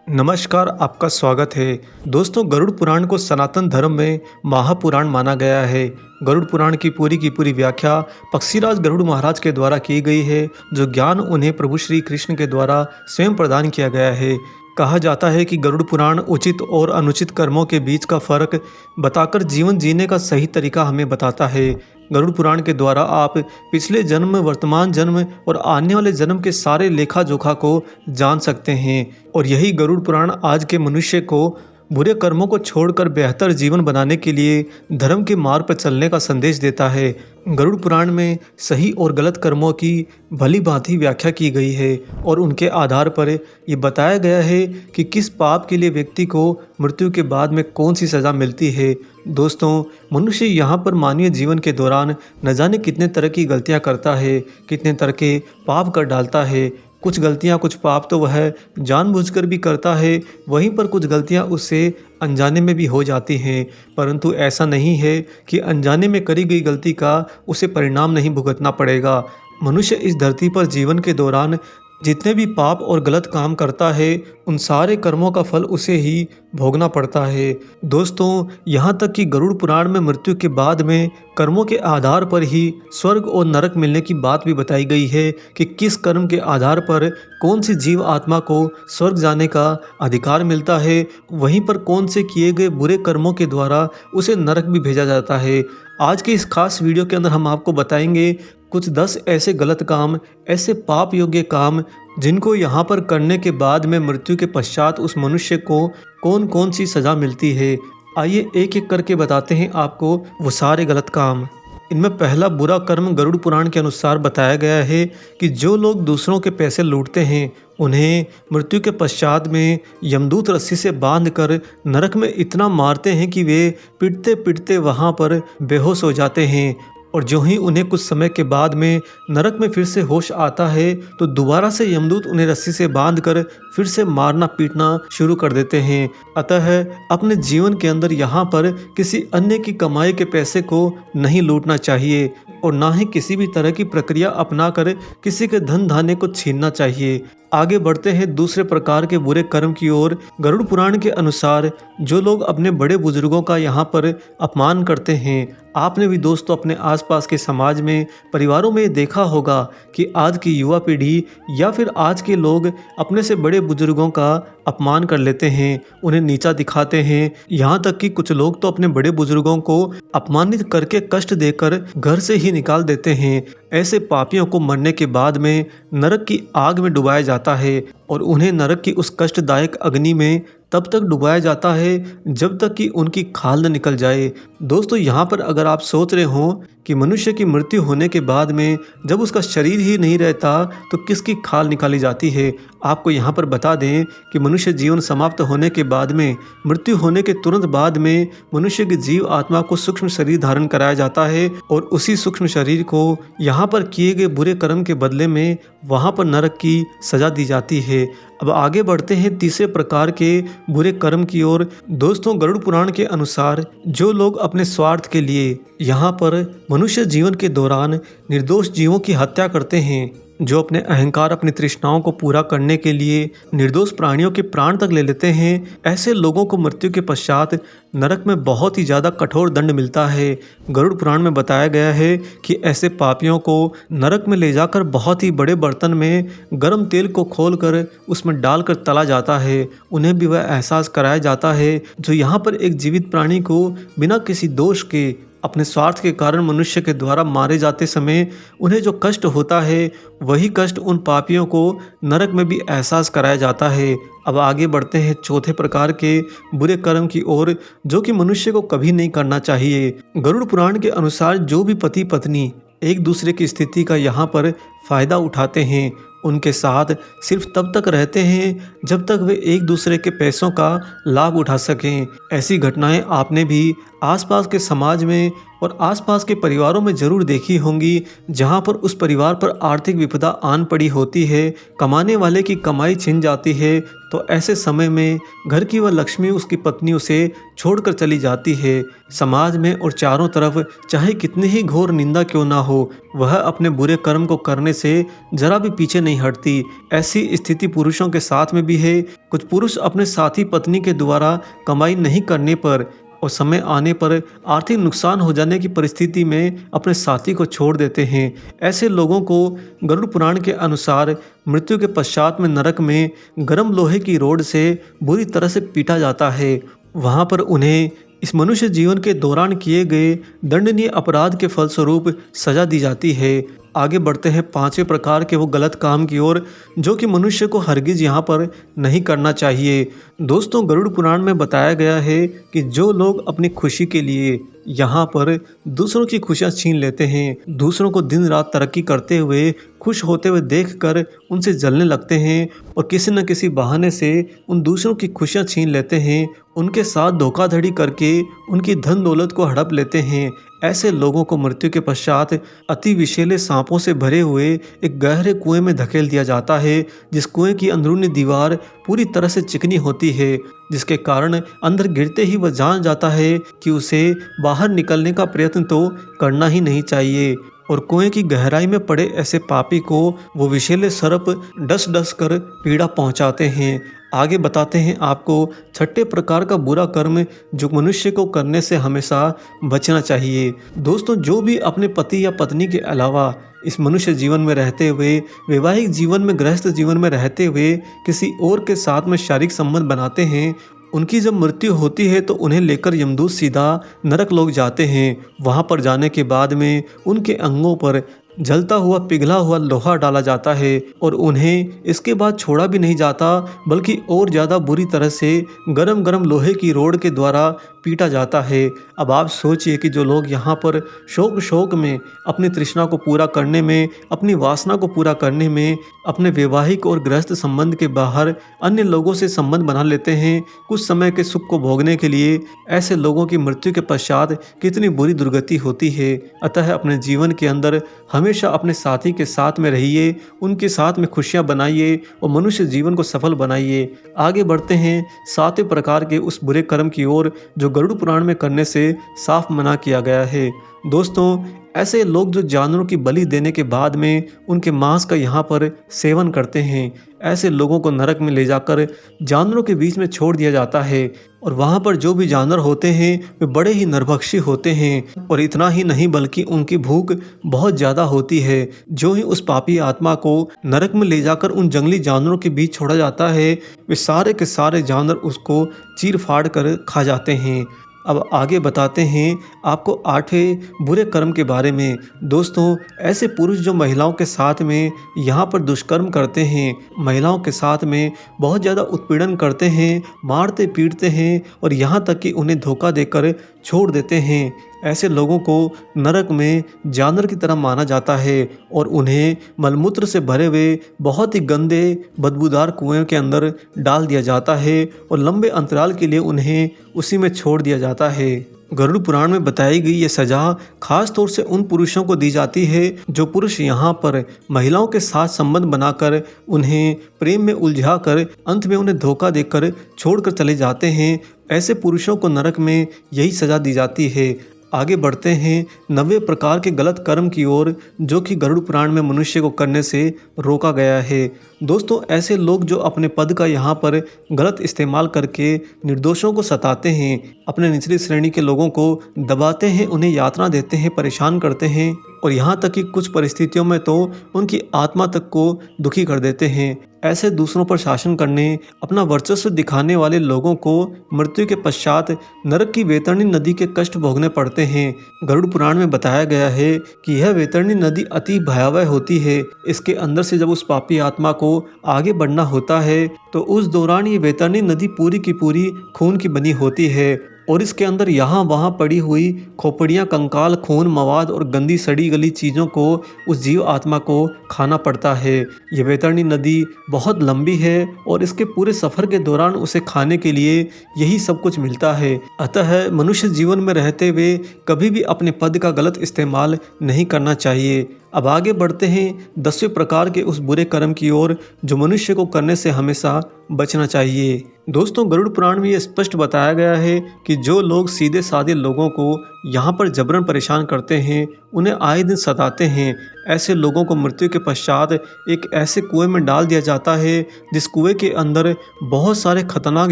नमस्कार, आपका स्वागत है। दोस्तों, गरुड़ पुराण को सनातन धर्म में महापुराण माना गया है। गरुड़ पुराण की पूरी व्याख्या पक्षीराज गरुड़ महाराज के द्वारा की गई है, जो ज्ञान उन्हें प्रभु श्री कृष्ण के द्वारा स्वयं प्रदान किया गया है। कहा जाता है कि गरुड़ पुराण उचित और अनुचित कर्मों के बीच का फर्क बताकर जीवन जीने का सही तरीका हमें बताता है। गरुड़ पुराण के द्वारा आप पिछले जन्म, वर्तमान जन्म और आने वाले जन्म के सारे लेखा जोखा को जान सकते हैं, और यही गरुड़ पुराण आज के मनुष्य को बुरे कर्मों को छोड़कर बेहतर जीवन बनाने के लिए धर्म के मार्ग पर चलने का संदेश देता है। गरुड़ पुराण में सही और गलत कर्मों की भली भांति व्याख्या की गई है और उनके आधार पर ये बताया गया है कि किस पाप के लिए व्यक्ति को मृत्यु के बाद में कौन सी सज़ा मिलती है। दोस्तों, मनुष्य यहाँ पर मानवीय जीवन के दौरान न जाने कितने तरह की गलतियाँ करता है, कितने तरह के पाप कर डालता है। कुछ गलतियाँ, कुछ पाप तो वह जानबूझकर भी करता है, वहीं पर कुछ गलतियाँ उससे अनजाने में भी हो जाती हैं। परंतु ऐसा नहीं है कि अनजाने में करी गई गलती का उसे परिणाम नहीं भुगतना पड़ेगा। मनुष्य इस धरती पर जीवन के दौरान जितने भी पाप और गलत काम करता है, उन सारे कर्मों का फल उसे ही भोगना पड़ता है। दोस्तों, यहाँ तक कि गरुड़ पुराण में मृत्यु के बाद में कर्मों के आधार पर ही स्वर्ग और नरक मिलने की बात भी बताई गई है कि किस कर्म के आधार पर कौन सी जीव आत्मा को स्वर्ग जाने का अधिकार मिलता है, वहीं पर कौन से किए गए बुरे कर्मों के द्वारा उसे नरक भी भेजा जाता है। आज के इस खास वीडियो के अंदर हम आपको बताएंगे कुछ 10 ऐसे गलत काम, ऐसे पाप योग्य काम जिनको यहाँ पर करने के बाद में मृत्यु के पश्चात उस मनुष्य को कौन कौन सी सज़ा मिलती है। आइए एक एक करके बताते हैं आपको वो सारे गलत काम। इनमें पहला बुरा कर्म गरुड़ पुराण के अनुसार बताया गया है कि जो लोग दूसरों के पैसे लूटते हैं, उन्हें मृत्यु के पश्चात में यमदूत रस्सी से बांधकर नरक में इतना मारते हैं कि वे पिटते पिटते वहाँ पर बेहोश हो जाते हैं। और जो ही उन्हें कुछ समय के बाद में नरक में फिर से होश आता है, तो दोबारा से यमदूत उन्हें रस्सी से बांधकर फिर से मारना पीटना शुरू कर देते हैं। अतः अपने जीवन के अंदर यहाँ पर किसी अन्य की कमाई के पैसे को नहीं लूटना चाहिए और ना ही किसी भी तरह की प्रक्रिया अपनाकर किसी के धन धान्य को छीनना चाहिए। आगे बढ़ते हैं दूसरे प्रकार के बुरे कर्म की ओर। गरुड़ पुराण के अनुसार जो लोग अपने बड़े बुजुर्गों का यहाँ पर अपमान करते हैं, आपने भी दोस्तों अपने आसपास के समाज में, परिवारों में देखा होगा कि आज की युवा पीढ़ी या फिर आज के लोग अपने से बड़े बुजुर्गों का अपमान कर लेते हैं, उन्हें नीचा दिखाते हैं। यहाँ तक कि कुछ लोग तो अपने बड़े बुजुर्गों को अपमानित करके कष्ट देकर घर से ही निकाल देते हैं। ऐसे पापियों को मरने के बाद में नरक की आग में डुबाया जाता है और उन्हें नरक की उस कष्टदायक अग्नि में तब तक डुबाया जाता है जब तक कि उनकी खाल न निकल जाए। दोस्तों, यहाँ पर अगर आप सोच रहे हो कि मनुष्य की मृत्यु होने के बाद में जब उसका शरीर ही नहीं रहता तो किसकी खाल निकाली जाती है, आपको यहाँ पर बता दें कि मनुष्य जीवन समाप्त होने के बाद में, मृत्यु होने के तुरंत बाद में मनुष्य की जीव आत्मा को सूक्ष्म शरीर धारण कराया जाता है और उसी सूक्ष्म शरीर को यहाँ पर किए गए बुरे कर्म के बदले में वहाँ पर नरक की सजा दी जाती है। अब आगे बढ़ते हैं तीसरे प्रकार के बुरे कर्म की ओर। दोस्तों, गरुड़ पुराण के अनुसार जो लोग अपने स्वार्थ के लिए यहाँ पर मनुष्य जीवन के दौरान निर्दोष जीवों की हत्या करते हैं, जो अपने अहंकार, अपनी तृष्णाओं को पूरा करने के लिए निर्दोष प्राणियों के प्राण तक ले लेते हैं, ऐसे लोगों को मृत्यु के पश्चात नरक में बहुत ही ज़्यादा कठोर दंड मिलता है। गरुड़ पुराण में बताया गया है कि ऐसे पापियों को नरक में ले जाकर बहुत ही बड़े बर्तन में गर्म तेल को खोलकर उसमें डालकर तला जाता है। उन्हें भी वह एहसास कराया जाता है जो यहाँ पर एक जीवित प्राणी को बिना किसी दोष के अपने स्वार्थ के कारण मनुष्य के द्वारा मारे जाते समय उन्हें जो कष्ट होता है, वही कष्ट उन पापियों को नरक में भी एहसास कराया जाता है। अब आगे बढ़ते हैं चौथे प्रकार के बुरे कर्म की ओर, जो कि मनुष्य को कभी नहीं करना चाहिए। गरुड़ पुराण के अनुसार जो भी पति पत्नी एक दूसरे की स्थिति का यहाँ पर फायदा उठाते हैं, उनके साथ सिर्फ तब तक रहते हैं जब तक वे एक दूसरे के पैसों का लाभ उठा सकें। ऐसी घटनाएं आपने भी आसपास के समाज में और आसपास के परिवारों में जरूर देखी होंगी, जहां पर उस परिवार पर आर्थिक विपदा आन पड़ी होती है, कमाने वाले की कमाई छिन जाती है, तो ऐसे समय में घर की वह लक्ष्मी उसकी पत्नी उसे छोड़कर चली जाती है। समाज में और चारों तरफ चाहे कितनी ही घोर निंदा क्यों ना हो, वह अपने बुरे कर्म को करने से जरा भी पीछे नहीं हटती। ऐसी स्थिति पुरुषों के साथ में भी है। कुछ पुरुष अपने साथी पत्नी के द्वारा कमाई नहीं करने पर और समय आने पर आर्थिक नुकसान हो जाने की परिस्थिति में अपने साथी को छोड़ देते हैं। ऐसे लोगों को गरुड़ पुराण के अनुसार मृत्यु के पश्चात में नरक में गर्म लोहे की रोड से बुरी तरह से पीटा जाता है। वहाँ पर उन्हें इस मनुष्य जीवन के दौरान किए गए दंडनीय अपराध के फलस्वरूप सजा दी जाती है। आगे बढ़ते हैं पांचवें प्रकार के वो गलत काम की ओर जो कि मनुष्य को हरगिज यहाँ पर नहीं करना चाहिए। दोस्तों, गरुड़ पुराण में बताया गया है कि जो लोग अपनी खुशी के लिए यहाँ पर दूसरों की खुशियाँ छीन लेते हैं, दूसरों को दिन रात तरक्की करते हुए खुश होते हुए देखकर उनसे जलने लगते हैं और किसी न किसी बहाने से उन दूसरों की खुशियाँ छीन लेते हैं, उनके साथ धोखाधड़ी करके उनकी धन दौलत को हड़प लेते हैं, ऐसे लोगों को मृत्यु के पश्चात अति विषैले सांपों से भरे हुए एक गहरे कुएं में धकेल दिया जाता है, जिस कुएं की अंदरूनी दीवार पूरी तरह से चिकनी होती है, जिसके कारण अंदर गिरते ही वह जान जाता है कि उसे बाहर निकलने का प्रयत्न तो करना ही नहीं चाहिए। और कुएं की गहराई में पड़े ऐसे पापी को वो विषैले सर्प डस डस कर पीड़ा पहुंचाते हैं। आगे बताते हैं आपको छठे प्रकार का बुरा कर्म जो मनुष्य को करने से हमेशा बचना चाहिए। दोस्तों, जो भी अपने पति या पत्नी के अलावा इस मनुष्य जीवन में रहते हुए, वैवाहिक जीवन में, गृहस्थ जीवन में रहते हुए किसी और के साथ में शारीरिक संबंध बनाते हैं, उनकी जब मृत्यु होती है तो उन्हें लेकर यमदूत सीधा नरक लोग जाते हैं। वहाँ पर जाने के बाद में उनके अंगों पर जलता हुआ पिघला हुआ लोहा डाला जाता है और उन्हें इसके बाद छोड़ा भी नहीं जाता, बल्कि और ज़्यादा बुरी तरह से गरम गरम लोहे की रोड के द्वारा पीटा जाता है। अब आप सोचिए कि जो लोग यहाँ पर शौक में अपनी तृष्णा को पूरा करने में, अपनी वासना को पूरा करने में, अपने वैवाहिक और गृहस्थ संबंध के बाहर अन्य लोगों से संबंध बना लेते हैं कुछ समय के सुख को भोगने के लिए, ऐसे लोगों की मृत्यु के पश्चात कितनी बुरी दुर्गति होती है। अतः अपने जीवन के अंदर हमेशा अपने साथी के साथ में रहिए, उनके साथ में खुशियाँ बनाइए और मनुष्य जीवन को सफल बनाइए। आगे बढ़ते हैं सातवें प्रकार के उस बुरे कर्म की ओर जो गरुड़ पुराण में करने से साफ मना किया गया है। दोस्तों, ऐसे लोग जो जानवरों की बलि देने के बाद में उनके मांस का यहाँ पर सेवन करते हैं, ऐसे लोगों को नरक में ले जाकर जानवरों के बीच में छोड़ दिया जाता है और वहाँ पर जो भी जानवर होते हैं वे बड़े ही नरभक्षी होते हैं और इतना ही नहीं बल्कि उनकी भूख बहुत ज़्यादा होती है। जो ही उस पापी आत्मा को नरक में ले जाकर उन जंगली जानवरों के बीच छोड़ा जाता है, वे सारे के सारे जानवर उसको चीर फाड़ कर खा जाते हैं। अब आगे बताते हैं आपको आठवें बुरे कर्म के बारे में। दोस्तों, ऐसे पुरुष जो महिलाओं के साथ में यहाँ पर दुष्कर्म करते हैं, महिलाओं के साथ में बहुत ज़्यादा उत्पीड़न करते हैं, मारते पीटते हैं और यहाँ तक कि उन्हें धोखा देकर छोड़ देते हैं, ऐसे लोगों को नरक में जानवर की तरह माना जाता है और उन्हें मलमूत्र से भरे हुए बहुत ही गंदे बदबूदार कुएं के अंदर डाल दिया जाता है और लंबे अंतराल के लिए उन्हें उसी में छोड़ दिया जाता है। गरुड़ पुराण में बताई गई ये सजा खास तौर से उन पुरुषों को दी जाती है जो पुरुष यहाँ पर महिलाओं के साथ संबंध बनाकर उन्हें प्रेम में उलझाकर अंत में उन्हें धोखा देकर छोड़कर चले जाते हैं। ऐसे पुरुषों को नरक में यही सजा दी जाती है। आगे बढ़ते हैं 9वें प्रकार के गलत कर्म की ओर जो कि गरुड़ पुराण में मनुष्य को करने से रोका गया है। दोस्तों, ऐसे लोग जो अपने पद का यहाँ पर गलत इस्तेमाल करके निर्दोषों को सताते हैं, अपने निचली श्रेणी के लोगों को दबाते हैं, उन्हें यातना देते हैं, परेशान करते हैं और यहाँ तक कि कुछ परिस्थितियों में तो उनकी आत्मा तक को दुखी कर देते हैं। ऐसे दूसरों पर शासन करने, अपना वर्चस्व दिखाने वाले लोगों को मृत्यु के पश्चात नरक की वैतरणी नदी के कष्ट भोगने पड़ते हैं। गरुड़ पुराण में बताया गया है कि यह वैतरणी नदी अति भयावह होती है। इसके अंदर से जब उस पापी आत्मा को आगे बढ़ना होता है तो उस दौरान ये वैतरणी नदी पूरी की पूरी खून की बनी होती है और इसके अंदर यहाँ वहाँ पड़ी हुई खोपड़ियाँ, कंकाल, खून, मवाद और गंदी सड़ी गली चीज़ों को उस जीव आत्मा को खाना पड़ता है। यह वैतरणी नदी बहुत लंबी है और इसके पूरे सफ़र के दौरान उसे खाने के लिए यही सब कुछ मिलता है। अतः मनुष्य जीवन में रहते हुए कभी भी अपने पद का गलत इस्तेमाल नहीं करना चाहिए। अब आगे बढ़ते हैं 10वें प्रकार के उस बुरे कर्म की ओर जो मनुष्य को करने से हमेशा बचना चाहिए। दोस्तों, गरुड़ पुराण में यह स्पष्ट बताया गया है कि जो लोग सीधे साधे लोगों को यहाँ पर जबरन परेशान करते हैं, उन्हें आए दिन सताते हैं, ऐसे लोगों को मृत्यु के पश्चात एक ऐसे कुएं में डाल दिया जाता है जिस कुएं के अंदर बहुत सारे खतरनाक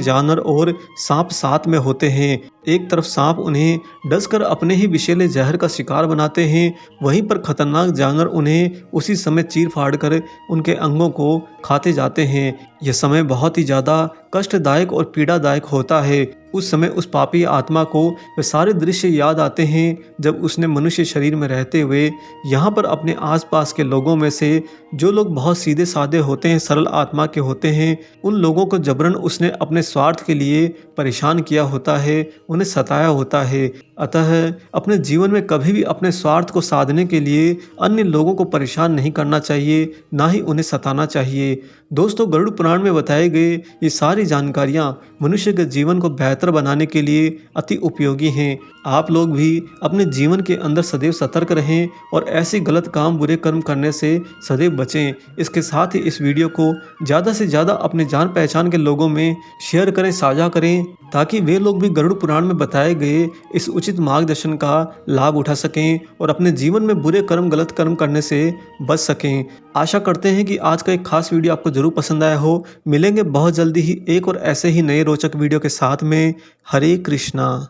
जानवर और सांप साथ में होते हैं। एक तरफ सांप उन्हें डसकर अपने ही विषैले जहर का शिकार बनाते हैं, वहीं पर खतरनाक जानवर उन्हें उसी समय चीर फाड़ कर उनके अंगों को खाते जाते हैं। यह समय बहुत ही ज़्यादा कष्टदायक और पीड़ादायक होता है। उस समय उस पापी आत्मा को वे सारे दृश्य याद आते हैं जब उसने मनुष्य शरीर में रहते हुए यहाँ पर अपने आसपास के लोगों में से जो लोग बहुत सीधे साधे होते हैं, सरल आत्मा के होते हैं, उन लोगों को जबरन उसने अपने स्वार्थ के लिए परेशान किया होता है, उन्हें सताया होता है। अतः अपने जीवन में कभी भी अपने स्वार्थ को साधने के लिए अन्य लोगों को परेशान नहीं करना चाहिए, ना ही उन्हें सताना चाहिए। दोस्तों, गरुड़ पुराण में बताए गए ये सारी जानकारियाँ मनुष्य के जीवन को बेहतर बनाने के लिए अति उपयोगी हैं। आप लोग भी अपने जीवन के अंदर सदैव सतर्क रहें और ऐसे गलत काम, बुरे कर्म करने से सदैव बचें। इसके साथ ही इस वीडियो को ज़्यादा से ज़्यादा अपने जान पहचान के लोगों में शेयर करें, साझा करें, ताकि वे लोग भी गरुड़ पुराण में बताए गए इस उचित मार्गदर्शन का लाभ उठा सकें और अपने जीवन में बुरे कर्म, गलत कर्म करने से बच सकें। आशा करते हैं कि आज का एक खास वीडियो आपको जरूर पसंद आया हो। मिलेंगे बहुत जल्दी ही एक और ऐसे ही नए रोचक वीडियो के साथ में। हरे कृष्णा।